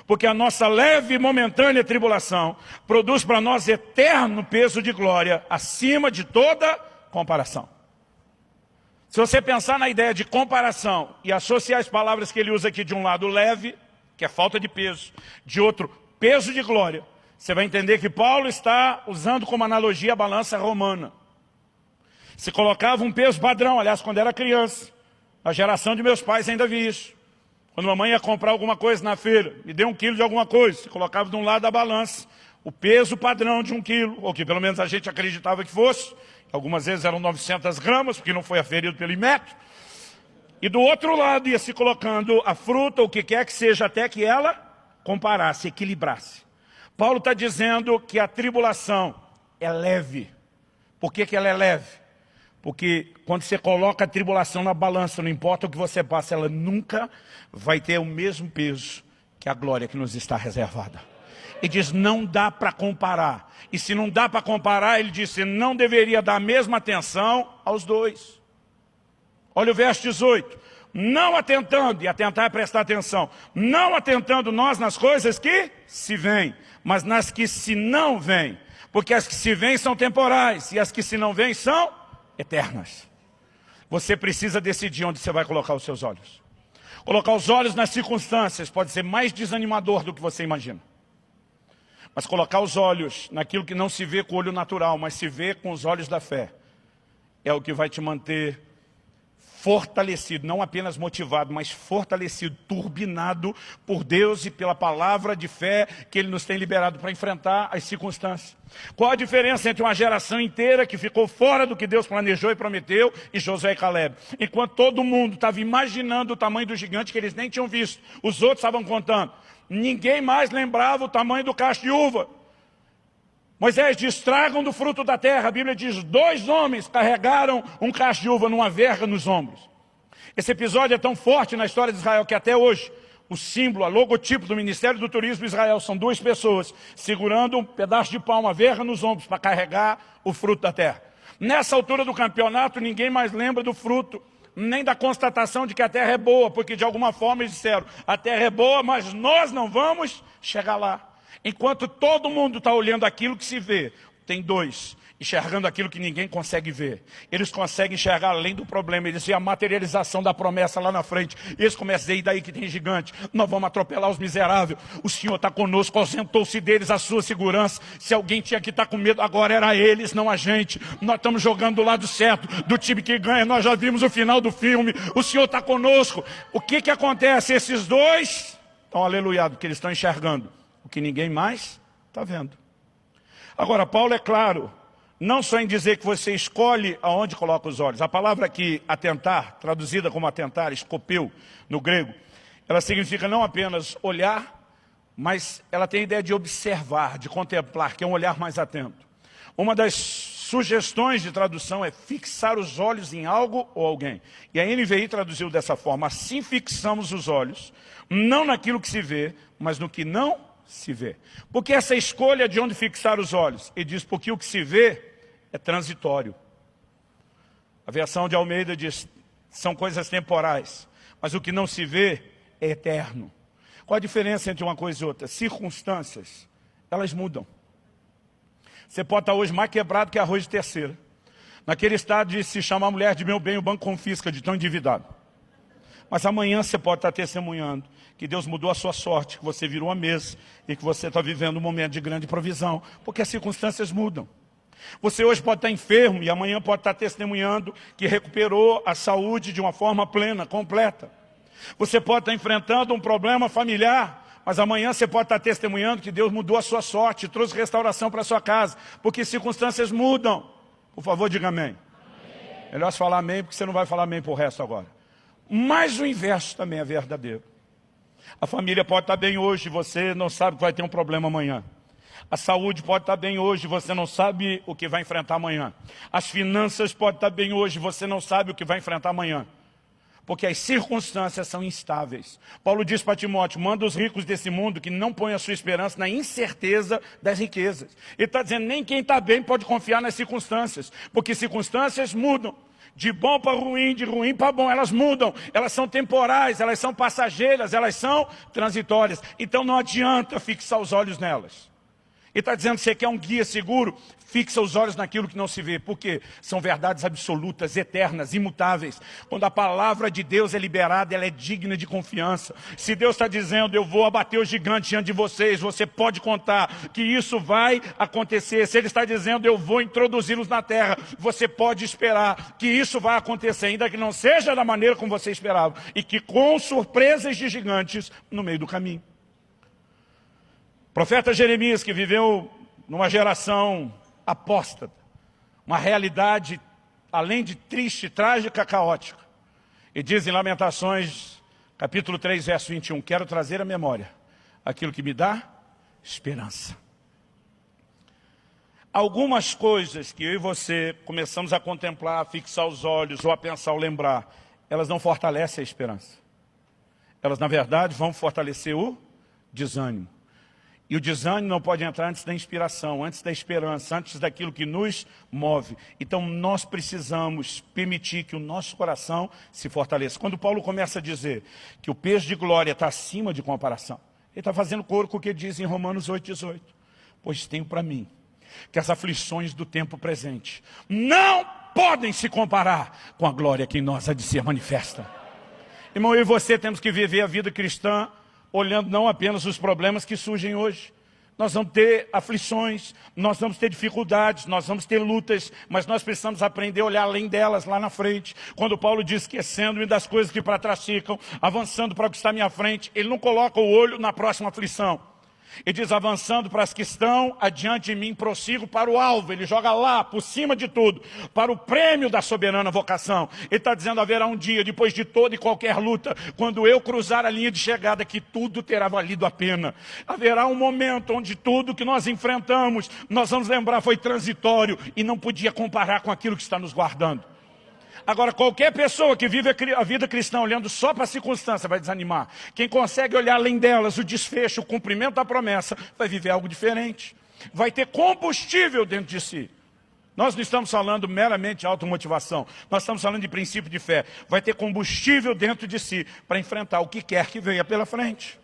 Porque a nossa leve e momentânea tribulação produz para nós eterno peso de glória, acima de toda comparação. Se você pensar na ideia de comparação e associar as palavras que ele usa aqui, de um lado leve, que é falta de peso, de outro peso de glória, você vai entender que Paulo está usando como analogia a balança romana. Se colocava um peso padrão, aliás, quando era criança, a geração de meus pais ainda via isso. Quando a mamãe ia comprar alguma coisa na feira, me deu 1 quilo de alguma coisa, se colocava de um lado da balança o peso padrão de 1 quilo, ou que pelo menos a gente acreditava que fosse. Algumas vezes eram 900 gramas, porque não foi aferido pelo Imetro. E do outro lado ia se colocando a fruta, o que quer que seja, até que ela comparasse, equilibrasse. Paulo está dizendo que a tribulação é leve. Por que ela é leve? Porque quando você coloca a tribulação na balança, não importa o que você passa, ela nunca vai ter o mesmo peso que a glória que nos está reservada. Ele diz, não dá para comparar. E se não dá para comparar, ele disse, não deveria dar a mesma atenção aos dois. Olha o verso 18. Não atentando, e atentar é prestar atenção, não atentando nós nas coisas que se veem, mas nas que se não veem. Porque as que se veem são temporais, e as que se não veem são eternas. Você precisa decidir onde você vai colocar os seus olhos. Colocar os olhos nas circunstâncias pode ser mais desanimador do que você imagina. Mas colocar os olhos naquilo que não se vê com o olho natural, mas se vê com os olhos da fé, é o que vai te manter fortalecido, não apenas motivado, mas fortalecido, turbinado por Deus e pela palavra de fé que Ele nos tem liberado para enfrentar as circunstâncias. Qual a diferença entre uma geração inteira que ficou fora do que Deus planejou e prometeu e Josué e Caleb? Enquanto todo mundo estava imaginando o tamanho do gigante que eles nem tinham visto, os outros estavam contando. Ninguém mais lembrava o tamanho do cacho de uva. Moisés diz, tragam do fruto da terra. A Bíblia diz, 2 homens carregaram um cacho de uva numa verga nos ombros. Esse episódio é tão forte na história de Israel que até hoje o símbolo, a logotipo do Ministério do Turismo de Israel são 2 pessoas segurando um pedaço de pau, uma verga nos ombros para carregar o fruto da terra. Nessa altura do campeonato ninguém mais lembra do fruto, nem da constatação de que a terra é boa, porque de alguma forma eles disseram, a terra é boa, mas nós não vamos chegar lá. Enquanto todo mundo está olhando aquilo que se vê, tem 2 enxergando aquilo que ninguém consegue ver. Eles conseguem enxergar além do problema, eles veem a materialização da promessa lá na frente. Eles começam a dizer, e daí que tem gigante, nós vamos atropelar os miseráveis. O Senhor está conosco, ausentou-se deles a sua segurança. Se alguém tinha que estar com medo, agora era eles, não a gente. Nós estamos jogando do lado certo, do time que ganha, nós já vimos o final do filme, o Senhor está conosco. O que acontece? Esses 2 estão aleluiados, porque eles estão enxergando o que ninguém mais está vendo. Agora, Paulo é claro, não só em dizer que você escolhe aonde coloca os olhos. A palavra aqui, atentar, traduzida como atentar, escopeu, no grego, ela significa não apenas olhar, mas ela tem a ideia de observar, de contemplar, que é um olhar mais atento. Uma das sugestões de tradução é fixar os olhos em algo ou alguém. E a NVI traduziu dessa forma, assim fixamos os olhos, não naquilo que se vê, mas no que não se vê. Porque essa escolha de onde fixar os olhos? Ele diz, porque o que se vê é transitório. A versão de Almeida diz, são coisas temporais, mas o que não se vê é eterno. Qual a diferença entre uma coisa e outra? Circunstâncias, elas mudam. Você pode estar hoje mais quebrado que arroz de terceira. Naquele estado de se chamar a mulher de meu bem, o banco confisca de tão endividado. Mas amanhã você pode estar testemunhando que Deus mudou a sua sorte, que você virou a mesa e que você está vivendo um momento de grande provisão, porque as circunstâncias mudam. Você hoje pode estar enfermo e amanhã pode estar testemunhando que recuperou a saúde de uma forma plena, completa. Você pode estar enfrentando um problema familiar, mas amanhã você pode estar testemunhando que Deus mudou a sua sorte, trouxe restauração para a sua casa, porque circunstâncias mudam. Por favor, diga amém. Melhor se falar amém, porque você não vai falar amém para o resto agora. Mas o inverso também é verdadeiro. A família pode estar bem hoje, você não sabe que vai ter um problema amanhã. A saúde pode estar bem hoje, você não sabe o que vai enfrentar amanhã. As finanças podem estar bem hoje, você não sabe o que vai enfrentar amanhã. Porque as circunstâncias são instáveis. Paulo diz para Timóteo, manda os ricos desse mundo que não põem a sua esperança na incerteza das riquezas. Ele está dizendo, nem quem está bem pode confiar nas circunstâncias, porque circunstâncias mudam. De bom para ruim, de ruim para bom, elas mudam, elas são temporais, elas são passageiras, elas são transitórias. Então não adianta fixar os olhos nelas. Ele está dizendo que você quer um guia seguro, fixa os olhos naquilo que não se vê. Porque são verdades absolutas, eternas, imutáveis. Quando a palavra de Deus é liberada, ela é digna de confiança. Se Deus está dizendo, eu vou abater o gigante diante de vocês, você pode contar que isso vai acontecer. Se Ele está dizendo, eu vou introduzi-los na terra, você pode esperar que isso vai acontecer, ainda que não seja da maneira como você esperava. E que com surpresas de gigantes no meio do caminho. O profeta Jeremias, que viveu numa geração apóstata, uma realidade, além de triste, trágica, caótica. E diz em Lamentações, capítulo 3, verso 21, quero trazer à memória aquilo que me dá esperança. Algumas coisas que eu e você começamos a contemplar, a fixar os olhos, ou a pensar, ou lembrar, elas não fortalecem a esperança. Elas, na verdade, vão fortalecer o desânimo. E o desânimo não pode entrar antes da inspiração, antes da esperança, antes daquilo que nos move. Então nós precisamos permitir que o nosso coração se fortaleça. Quando Paulo começa a dizer que o peso de glória está acima de comparação, ele está fazendo coro com o que diz em Romanos 8,18. Pois tenho para mim que as aflições do tempo presente não podem se comparar com a glória que em nós há de ser manifesta. Irmão, eu e você temos que viver a vida cristã olhando não apenas os problemas que surgem hoje. Nós vamos ter aflições, nós vamos ter dificuldades, nós vamos ter lutas, mas nós precisamos aprender a olhar além delas, lá na frente. Quando Paulo diz, esquecendo-me das coisas que para trás ficam, avançando para o que está à minha frente, ele não coloca o olho na próxima aflição. Ele diz, avançando para as que estão adiante de mim, prossigo para o alvo. Ele joga lá, por cima de tudo, para o prêmio da soberana vocação. Ele está dizendo, haverá um dia, depois de toda e qualquer luta, quando eu cruzar a linha de chegada, que tudo terá valido a pena. Haverá um momento onde tudo que nós enfrentamos, nós vamos lembrar, foi transitório e não podia comparar com aquilo que está nos guardando. Agora, qualquer pessoa que vive a vida cristã olhando só para a circunstância vai desanimar. Quem consegue olhar além delas, o desfecho, o cumprimento da promessa, vai viver algo diferente. Vai ter combustível dentro de si. Nós não estamos falando meramente de automotivação. Nós estamos falando de princípio de fé. Vai ter combustível dentro de si para enfrentar o que quer que venha pela frente.